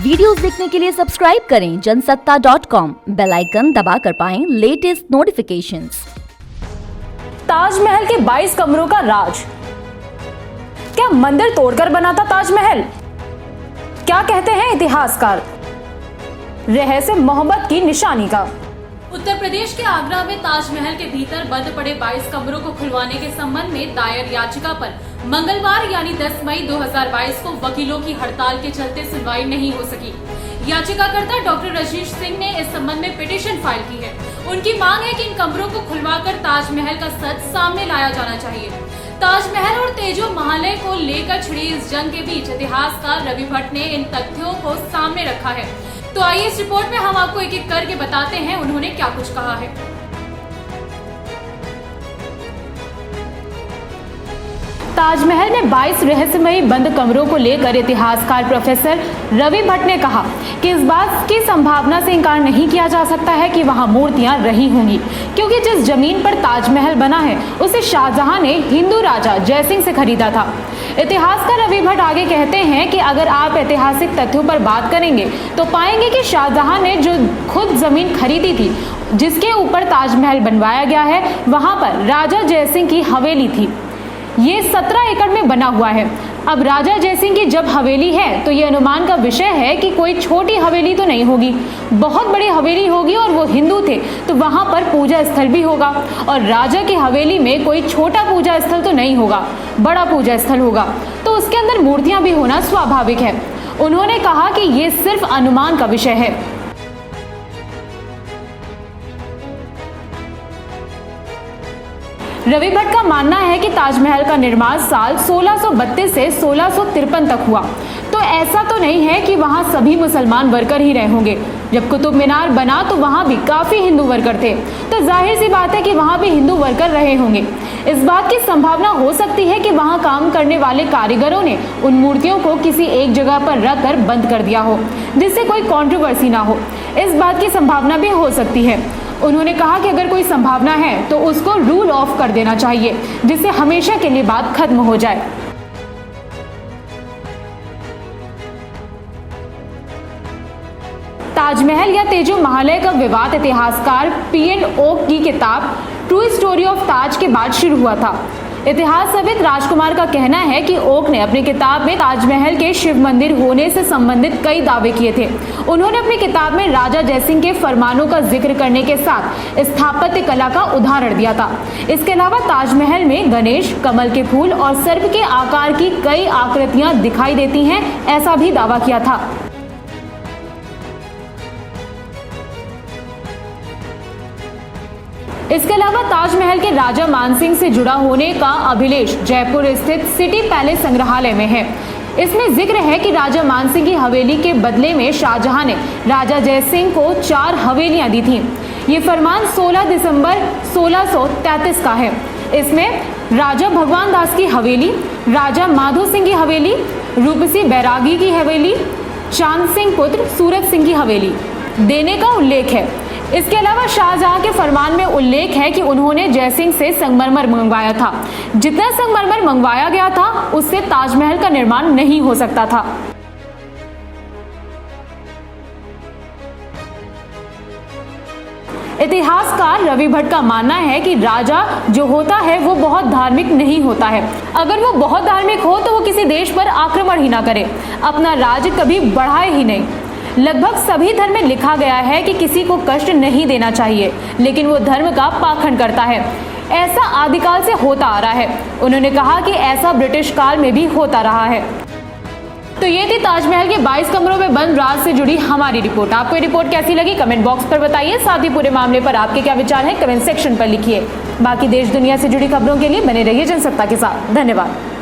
Videos देखने के लिए सब्सक्राइब करें जनसत्ता.com, बेल आइकन दबाकर पाएं लेटेस्ट नोटिफिकेशंस। ताजमहल के 22 कमरों का राज। क्या मंदिर तोड़कर बना था ताजमहल? क्या कहते हैं इतिहासकार? रहस्य मोहब्बत की निशानी का। उत्तर प्रदेश के आगरा में ताजमहल के भीतर बंद पड़े 22 कमरों को खुलवाने के संबंध में दायर याचिका पर मंगलवार यानी 10 मई 2022 को वकीलों की हड़ताल के चलते सुनवाई नहीं हो सकी। याचिकाकर्ता डॉक्टर रशीद सिंह ने इस संबंध में पिटीशन फाइल की है। उनकी मांग है कि इन कमरों को खुलवाकर ताजमहल का सच सामने लाया जाना चाहिए। ताजमहल और तेजो महालय को लेकर छिड़ी इस जंग के बीच इतिहासकार रवि भट्ट ने इन तथ्यों को सामने रखा है। तो आइए इस रिपोर्ट में हम आपको एक एक करके बताते हैं उन्होंने क्या कुछ कहा है। ताजमहल में 22 रहस्यमयी बंद कमरों को लेकर इतिहासकार प्रोफेसर रवि भट्ट ने कहा कि इस बात की संभावना से इनकार नहीं किया जा सकता है कि वहां मूर्तियां रही होंगी, क्योंकि जिस जमीन पर ताजमहल बना है उसे शाहजहां ने हिंदू राजा जयसिंह से खरीदा था। इतिहासकार रवि भट्ट आगे कहते हैं कि अगर आप ऐतिहासिक तथ्यों पर बात करेंगे तो पाएंगे कि शाहजहां ने जो खुद जमीन खरीदी थी जिसके ऊपर ताजमहल बनवाया गया है, वहां पर राजा जयसिंह की हवेली थी। ये 17 एकड़ में बना हुआ है। अब राजा जयसिंह की जब हवेली है तो ये अनुमान का विषय है कि कोई छोटी हवेली तो नहीं होगी, बहुत बड़ी हवेली होगी और वो हिंदू थे तो वहां पर पूजा स्थल भी होगा। और राजा की हवेली में कोई छोटा पूजा स्थल तो नहीं होगा, बड़ा पूजा स्थल होगा, तो उसके अंदर मूर्तियां भी होना स्वाभाविक है। उन्होंने कहा कि ये सिर्फ अनुमान का विषय है। रवि भट्ट का मानना है कि ताजमहल का निर्माण साल 1632 से 1653 तक हुआ, तो ऐसा तो नहीं है कि वहां सभी मुसलमान वर्कर ही रहे होंगे। जब कुतुब मीनार बना तो वहां भी काफी हिंदू वर्कर थे, तो जाहिर सी बात है कि वहां भी हिंदू वर्कर रहे होंगे। इस बात की संभावना हो सकती है कि वहां काम करने वाले कारीगरों ने उन मूर्तियों को किसी एक जगह पर रखकर बंद कर दिया हो, जिससे कोई कंट्रोवर्सी ना हो। इस बात की संभावना भी हो सकती है। उन्होंने कहा कि अगर कोई संभावना है तो उसको रूल ऑफ कर देना चाहिए, जिससे हमेशा के लिए बात खत्म हो जाए। ताजमहल या तेजो महालय का विवाद इतिहासकार पीएन ओक की किताब ट्रू स्टोरी ऑफ ताज के बाद शुरू हुआ था। इतिहासविद राजकुमार का कहना है कि ओक ने अपनी किताब में ताजमहल के शिव मंदिर होने से संबंधित कई दावे किए थे। उन्होंने अपनी किताब में राजा जयसिंह के फरमानों का जिक्र करने के साथ स्थापत्य कला का उदाहरण दिया था। इसके अलावा ताजमहल में गणेश, कमल के फूल और सर्प के आकार की कई आकृतियां दिखाई देती हैं, ऐसा भी दावा किया था। इसके अलावा ताजमहल के राजा मानसिंह से जुड़ा होने का अभिलेख जयपुर स्थित सिटी पैलेस संग्रहालय में है। इसमें जिक्र है कि राजा मानसिंह की हवेली के बदले में शाहजहां ने राजा जयसिंह को 4 हवेलियां दी थीं। ये फरमान 16 दिसंबर 1633 का है। इसमें राजा भगवान दास की हवेली, राजा माधो सिंह की हवेली, रूपसी बैरागी की हवेली, चांद सिंह पुत्र सूरत सिंह की हवेली देने का उल्लेख है। इसके अलावा शाहजहां के फरमान में उल्लेख है कि उन्होंने जयसिंह से संगमरमर मंगवाया था। जितना संगमरमर मंगवाया गया था उससे ताजमहल का निर्माण नहीं हो सकता था। इतिहासकार रवि भट्ट का मानना है कि राजा जो होता है वो बहुत धार्मिक नहीं होता है। अगर वो बहुत धार्मिक हो तो वो किसी देश पर आक्रमण ही ना करे, अपना राज्य कभी बढ़ाए ही नहीं। लगभग सभी धर्म में लिखा गया है कि किसी को कष्ट नहीं देना चाहिए, लेकिन वो धर्म का पाखंड करता है। ऐसा आदिकाल से होता आ रहा है। उन्होंने कहा कि ऐसा ब्रिटिश काल में भी होता रहा है। तो ये थी ताजमहल के 22 कमरों में बंद राज से जुड़ी हमारी रिपोर्ट। आपको ये रिपोर्ट कैसी लगी कमेंट बॉक्स पर बताइए। साथ ही पूरे मामले पर आपके क्या विचार हैं कमेंट सेक्शन पर लिखिए। बाकी देश दुनिया से जुड़ी खबरों के लिए बने रहिए जनसत्ता के साथ। धन्यवाद।